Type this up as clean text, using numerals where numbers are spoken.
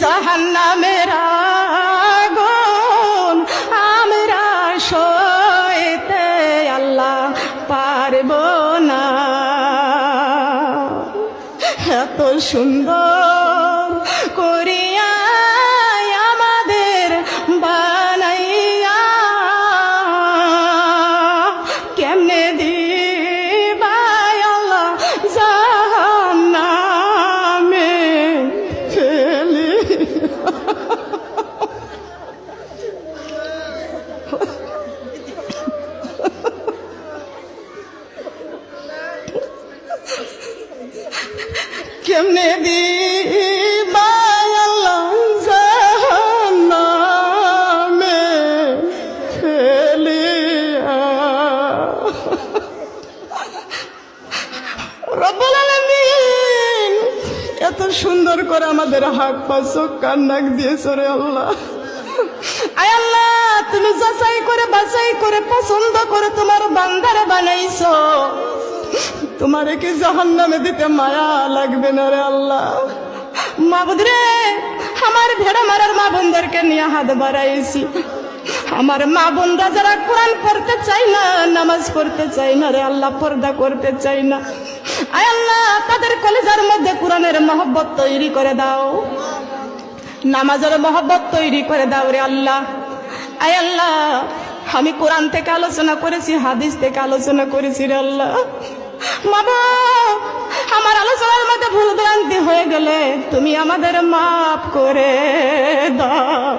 জাহান্নামের আগুন আমরা সইতে আল্লাহ পারব না। এত সুন্দর করিয়া আমাদের বানাইয়া কেমনে দিবা আল্লাহ জাহান্নামে ফেলে। কেমনে দিবা আল্লাহ জাহান্নামে ফেলিয়া। রব্বুল আলামিন এত সুন্দর করে আমাদের হাত পা চোখ কান নাক দিয়েছো রে আল্লাহ। আয় আল্লাহ, তুমি যাচাই করে বাছাই করে পছন্দ করে তোমার বান্দারে বানাইছো, তোমারে কি জাহান্নামে দিতে মায়া লাগবে না রে আল্লাহ? মাবুদ রে, আমার ভেড়া মারার মা বোনদেরকে নিয়ে হাত বাড়াইছি। আমার মা বোনরা যারা কোরআন পড়তে চায় না, নামাজ পড়তে চায় না রে আল্লাহ, পর্দা করতে চায় না, আয় আল্লাহ তাদের কলেজার মধ্যে কোরআনের মহব্বত তৈরি করে দাও, নামাজের মহব্বত তৈরি করে দাও রে আল্লাহ। আয় আল্লাহ, আমি কোরআন থেকে আলোচনা করেছি, হাদিস থেকে আলোচনা করেছি রে আল্লাহ। বাবা, আমার আলোচনার মধ্যে ভুল ভ্রান্তি হয়ে গেলে তুমি আমাদের মাফ করে দাও।